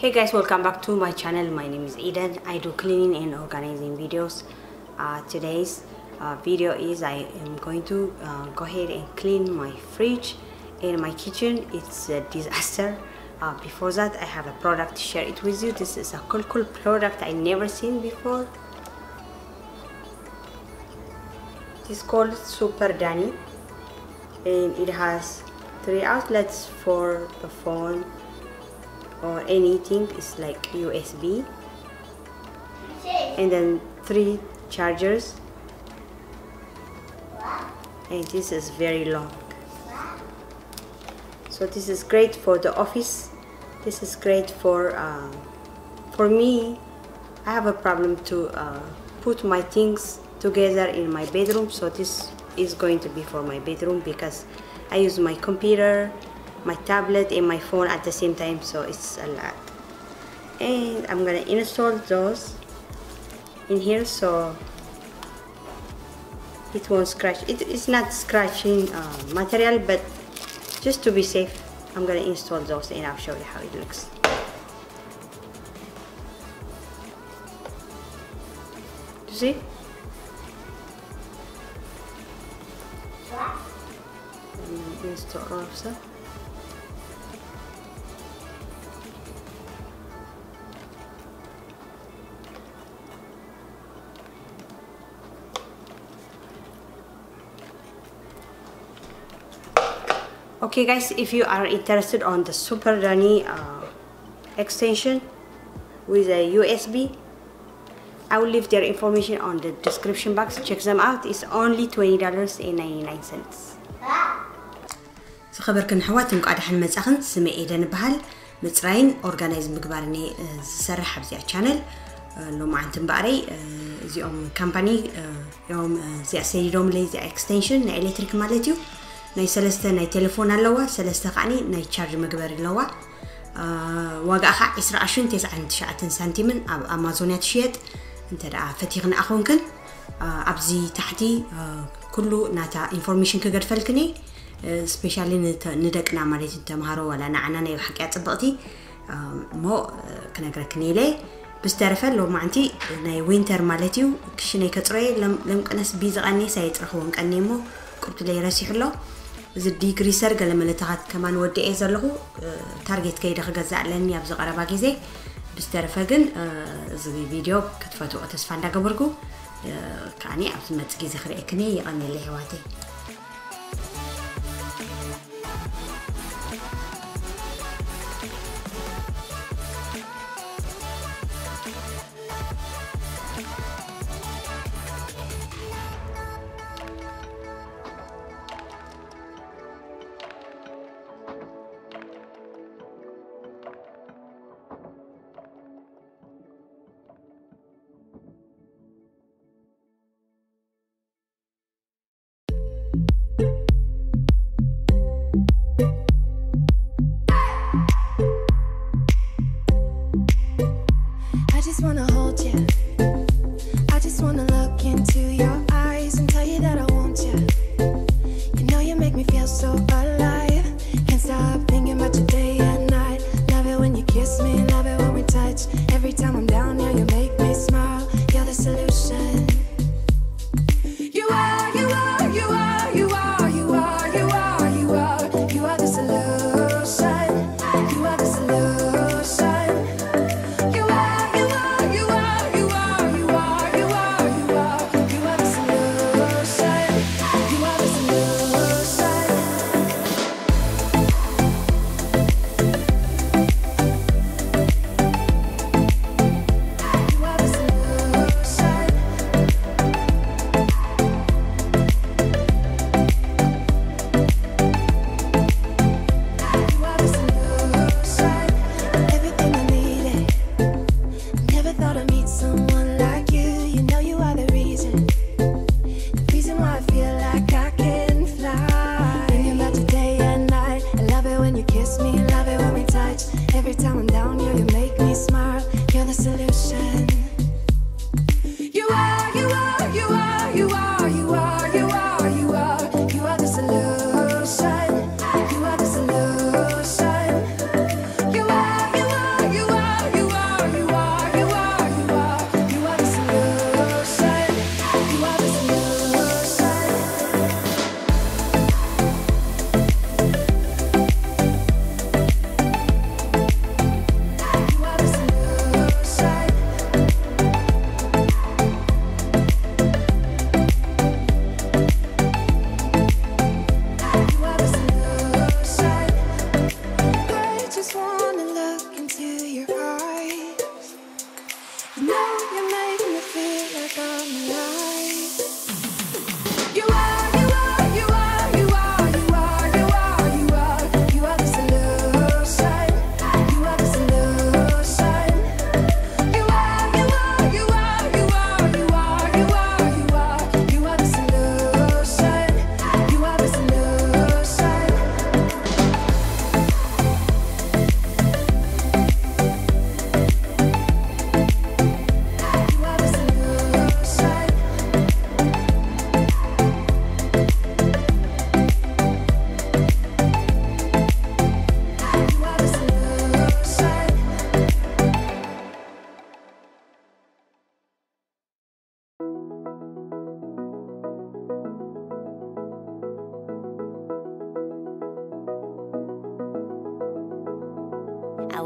Hey guys, welcome back to my channel. My name is Eden. I do cleaning and organizing videos. Today's video is I am going to go ahead and clean my fridge and my kitchen. It's a disaster. Before that, I have a product to share it with you. This is a cool product I never seen before. It's called Super Danny, and it has 3 outlets for the phone or anything. It's like USB, and then 3 chargers, and this is very long. So this is great for the office. This is great for me. I have a problem to put my things together in my bedroom, so this is going to be for my bedroom because I use my computer, my tablet, and my phone at the same time, so it's a lot. And I'm gonna install those in here so it won't scratch. It's not scratching material, but just to be safe, I'm gonna install those and I'll show you how it looks. You see? Install all of that. Okay guys, if you are interested on the Super Danny extension with a USB, I will leave their information on the description box. Check them out. It's only $20.99. خبركن حواتن قاعد حن مزاخن سمي إيدن بحال مصراين organize مقبارني سرح بزي channel لو ما عنتن باري زيهم company يوم زي سيدوم لي زي extension نا electric مالتيو ناي سلسته ناي تليفون اللوا سلسته قاني ناي charge مقبار اللوا واقعها 20.99 سنتيمن أمازونيات شيت انت دا فتيغن أخونكن أبزي تحتي كله ناتا information كقد فلكني سبيشالي ندقنا مالتي تمهارو ولا نعنا نايو حكيات صبغتي مو كنقركني لي بس تعرف لو ما عندي ناي وينتر مالتيو كشني كتري لم كنس بيزغني سايترخون كنيمو قلت لي راسي حلو زدي كريسر قال ملتات كمان ودي ازلهو تارجت كيدا خغزا لني ابز قربا غيزي بس تعرف كن زي فيديو كتفاتو تسفا እንዳገበርኩ ካኒ ኣብዝ መጽ ጊዜ خريكني يقني لي حواتي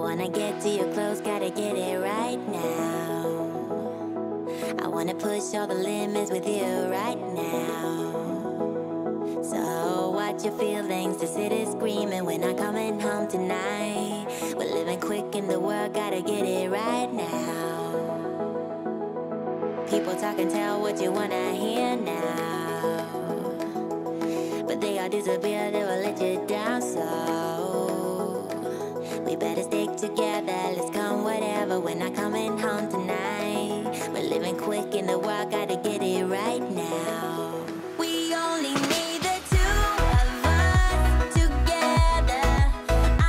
wanna get to your clothes, gotta get it right now. I wanna push all the limits with you right now. So watch your feelings, the city's screaming, we're not coming home tonight. We're living quick in the world, gotta get it right now. People talk and tell what you wanna hear now, but they all disappear, they will let you down. So we better stick together, let's come whatever, we're not coming home tonight. We're living quick in the world, gotta get it right now. We only need the two of us together.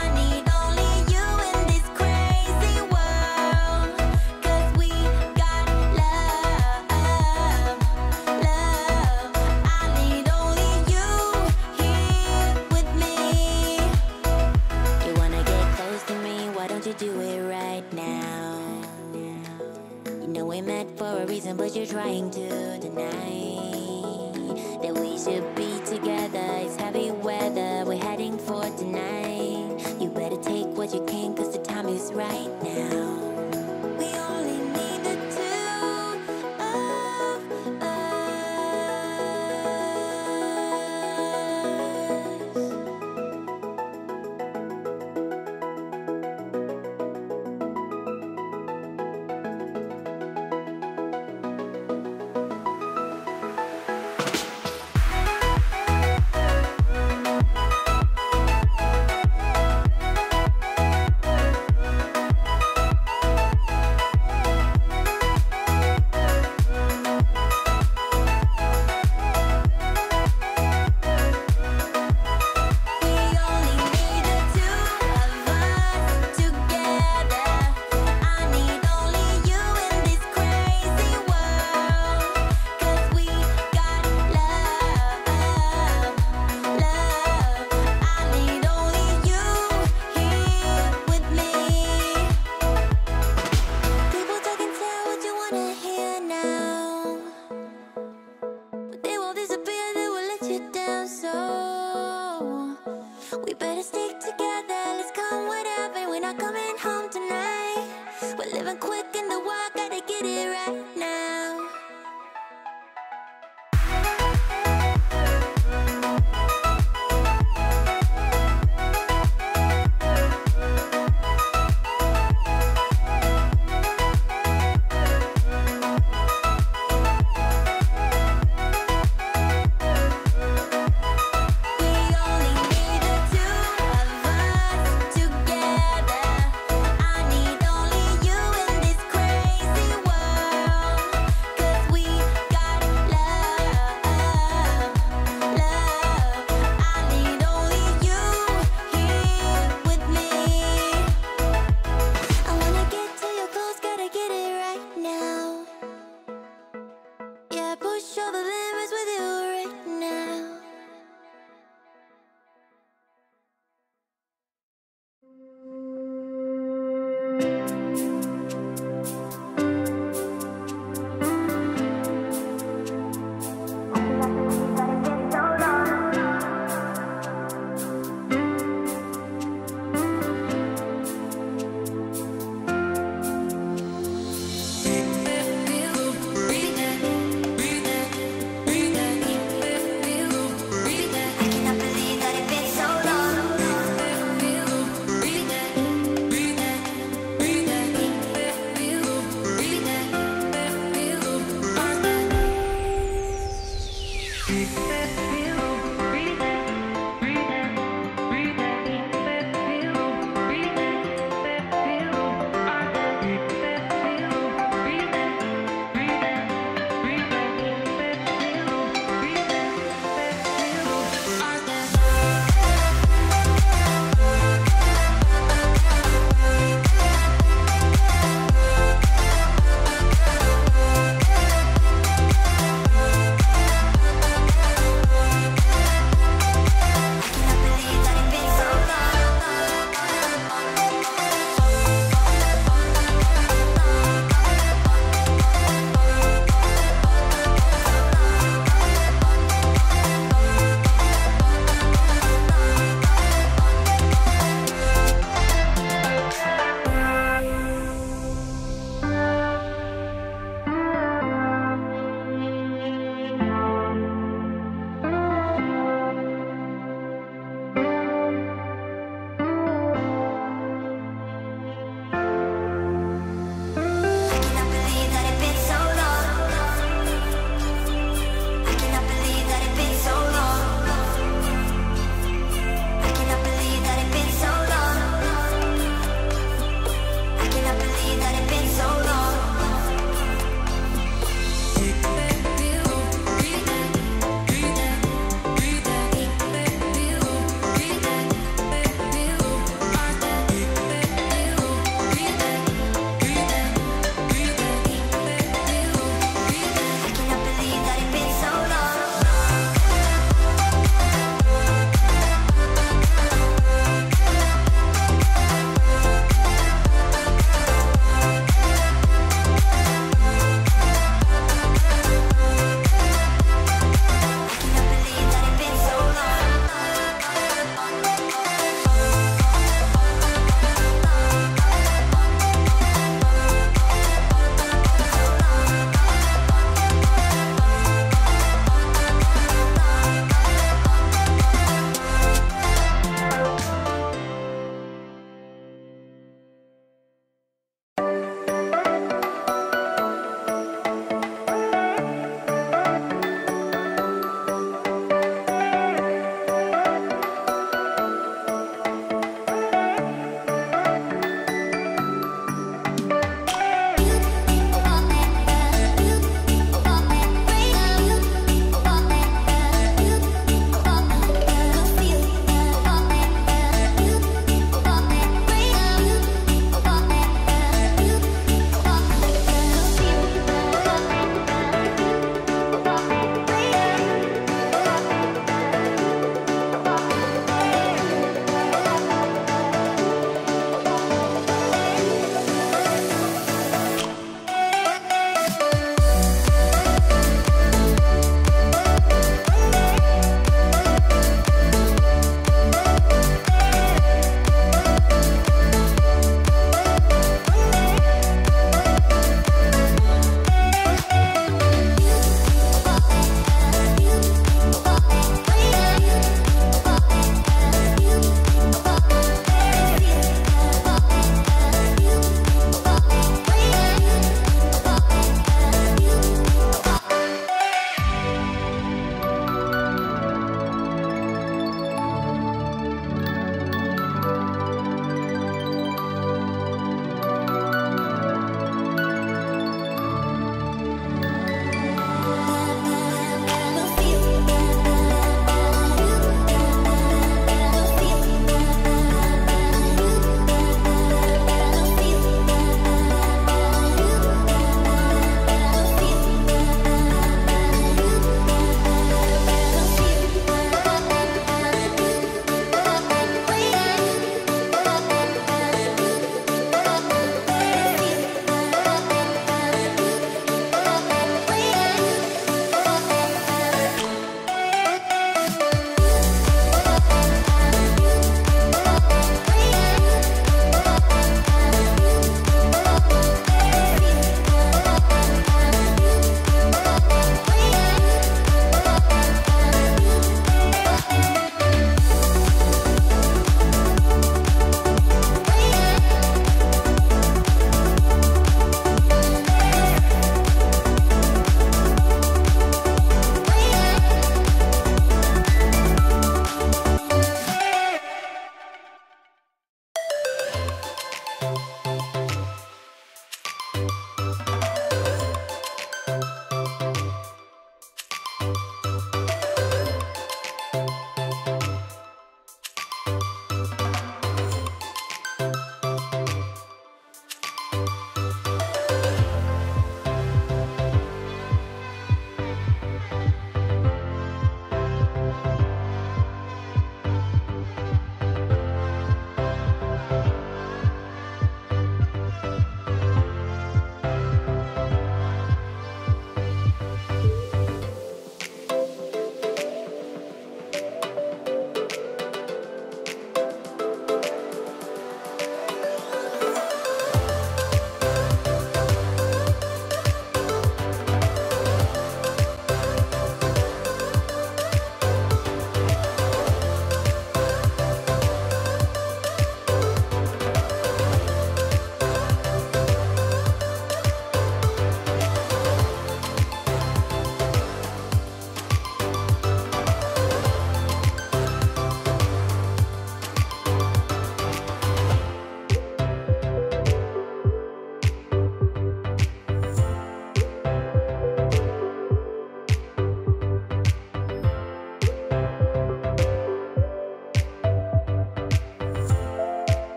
I need only you in this crazy world, 'cause we got love, love. I need only you here with me. You wanna get close to me, why don't you do it right now? You know we met for a reason, but you're trying to deny that we should be together. It's heavy weather, we're heading for tonight. You better take what you can, 'cause the time is right now. We only need the two of us.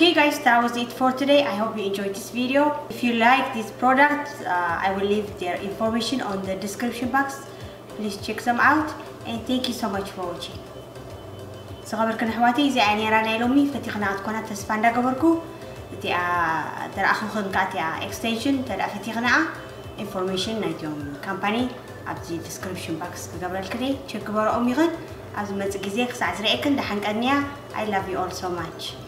Okay guys, that was it for today. I hope you enjoyed this video. If you like this product, I will leave their information on the description box. Please check them out and thank you so much for watching. صغبركن حواتي زي أني رانا لومي فتيخنا عتكونا تسفاندا قبركو تي ترى أخو خنقاتي extension ترى فتيخنا information نايتيوم company أبدي description box قبل الكري check قبر أمي غد أز متجزيك ساعة رأيكن دحين كأنيا I love you all so much.